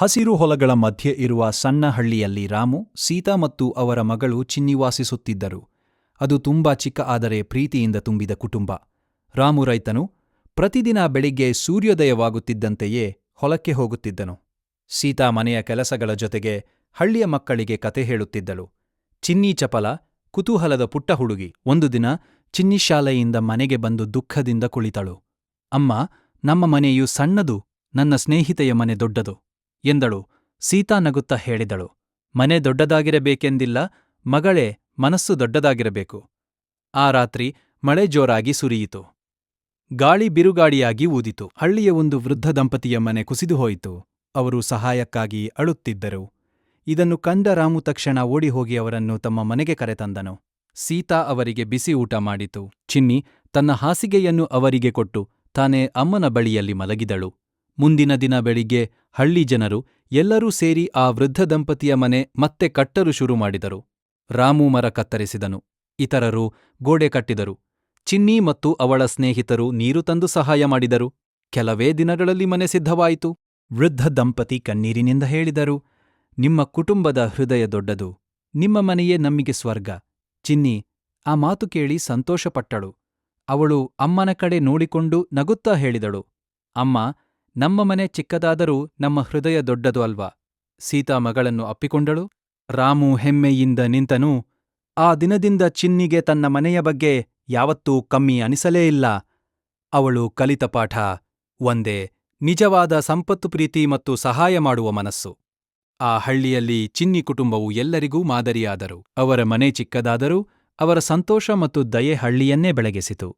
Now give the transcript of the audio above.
ಹಸಿರು ಹೊಲಗಳ ಮಧ್ಯೆ ಇರುವ ಸಣ್ಣ ಹಳ್ಳಿಯಲ್ಲಿ ರಾಮು, ಸೀತಾ ಮತ್ತು ಅವರ ಮಗಳು ಚಿನ್ನಿ ವಾಸಿಸುತ್ತಿದ್ದರು. ಅದು ತುಂಬಾ ಚಿಕ್ಕ ಆದರೆ ಪ್ರೀತಿಯಿಂದ ತುಂಬಿದ ಕುಟುಂಬ. ರಾಮು ರೈತನು. ಪ್ರತಿದಿನ ಬೆಳಿಗ್ಗೆ ಸೂರ್ಯೋದಯವಾಗುತ್ತಿದ್ದಂತೆಯೇ ಹೊಲಕ್ಕೆ ಹೋಗುತ್ತಿದ್ದನು. ಸೀತಾ ಮನೆಯ ಕೆಲಸಗಳ ಜೊತೆಗೆ ಹಳ್ಳಿಯ ಮಕ್ಕಳಿಗೆ ಕತೆ ಹೇಳುತ್ತಿದ್ದಳು. ಚಿನ್ನಿ ಚಪಲ, ಕುತೂಹಲದ ಪುಟ್ಟ ಹುಡುಗಿ. ಒಂದು ದಿನ ಚಿನ್ನಿ ಶಾಲೆಯಿಂದ ಮನೆಗೆ ಬಂದು ದುಃಖದಿಂದ ಕುಳಿತಳು. ಅಮ್ಮ, ನಮ್ಮ ಮನೆಯು ಸಣ್ಣದು, ನನ್ನ ಸ್ನೇಹಿತೆಯ ಮನೆ ದೊಡ್ಡದು ಎಂದಳು. ಸೀತಾ ನಗುತ್ತಾ ಹೇಳಿದಳು, ಮನೆ ದೊಡ್ಡದಾಗಿರಬೇಕೆಂದಿಲ್ಲ ಮಗಳೇ, ಮನಸ್ಸು ದೊಡ್ಡದಾಗಿರಬೇಕು. ಆ ರಾತ್ರಿ ಮಳೆ ಜೋರಾಗಿ ಸುರಿಯಿತು. ಗಾಳಿ ಬಿರುಗಾಳಿಯಾಗಿ ಊದಿತು. ಹಳ್ಳಿಯ ಒಂದು ವೃದ್ಧ ದಂಪತಿಯ ಮನೆ ಕುಸಿದು ಹೋಯಿತು. ಅವರು ಸಹಾಯಕ್ಕಾಗಿ ಅಳುತ್ತಿದ್ದರು. ಇದನ್ನು ಕಂಡ ರಾಮು ತಕ್ಷಣ ಓಡಿಹೋಗಿ ಅವರನ್ನು ತಮ್ಮ ಮನೆಗೆ ಕರೆತಂದನು. ಸೀತಾ ಅವರಿಗೆ ಬಿಸಿ ಊಟ ಮಾಡಿತು. ಚಿನ್ನಿ ತನ್ನ ಹಾಸಿಗೆಯನ್ನು ಅವರಿಗೆ ಕೊಟ್ಟು ತಾನೇ ಅಮ್ಮನ ಬಳಿಯಲ್ಲಿ ಮಲಗಿದಳು. ಮುಂದಿನ ದಿನ ಬೆಳಿಗ್ಗೆ ಹಳ್ಳಿ ಜನರು ಎಲ್ಲರೂ ಸೇರಿ ಆ ವೃದ್ಧ ದಂಪತಿಯ ಮನೆ ಮತ್ತೆ ಕಟ್ಟಲು ಶುರು ಮಾಡಿದರು. ರಾಮು ಮರ ಕತ್ತರಿಸಿದನು. ಇತರರು ಗೋಡೆ ಕಟ್ಟಿದರು. ಚಿನ್ನಿ ಮತ್ತು ಅವಳ ಸ್ನೇಹಿತರು ನೀರು ತಂದು ಸಹಾಯ ಮಾಡಿದರು. ಕೆಲವೇ ದಿನಗಳಲ್ಲಿ ಮನೆ ಸಿದ್ಧವಾಯಿತು. ವೃದ್ಧ ದಂಪತಿ ಕಣ್ಣೀರಿನಿಂದ ಹೇಳಿದರು, ನಿಮ್ಮ ಕುಟುಂಬದ ಹೃದಯ ದೊಡ್ಡದು. ನಿಮ್ಮ ಮನೆಯೇ ನಮಗೆ ಸ್ವರ್ಗ. ಚಿನ್ನಿ ಆ ಮಾತು ಕೇಳಿ ಸಂತೋಷಪಟ್ಟಳು. ಅವಳು ಅಮ್ಮನ ಕಡೆ ನೋಡಿಕೊಂಡು ನಗುತ್ತಾ ಹೇಳಿದಳು, ಅಮ್ಮ, ನಮ್ಮ ಮನೆ ಚಿಕ್ಕದಾದರೂ ನಮ್ಮ ಹೃದಯ ದೊಡ್ಡದು ಅಲ್ವಾ? ಸೀತಾ ಮಗಳನ್ನು ಅಪ್ಪಿಕೊಂಡಳು. ರಾಮು ಹೆಮ್ಮೆಯಿಂದ ನಿಂತನು. ಆ ದಿನದಿಂದ ಚಿನ್ನಿಗೆ ತನ್ನ ಮನೆಯ ಬಗ್ಗೆ ಯಾವತ್ತೂ ಕಮ್ಮಿ ಅನಿಸಲೇ ಇಲ್ಲ. ಅವಳು ಕಲಿತ ಪಾಠ ಒಂದೇ, ನಿಜವಾದ ಸಂಪತ್ತು, ಪ್ರೀತಿ ಮತ್ತು ಸಹಾಯ ಮಾಡುವ ಮನಸ್ಸು. ಆ ಹಳ್ಳಿಯಲ್ಲಿ ಚಿನ್ನಿ ಕುಟುಂಬವು ಎಲ್ಲರಿಗೂ ಮಾದರಿಯಾದರು. ಅವರ ಮನೆ ಚಿಕ್ಕದಾದರೂ ಅವರ ಸಂತೋಷ ಮತ್ತು ದಯೆ ಹಳ್ಳಿಯನ್ನೇ ಬೆಳಗಿಸಿತು.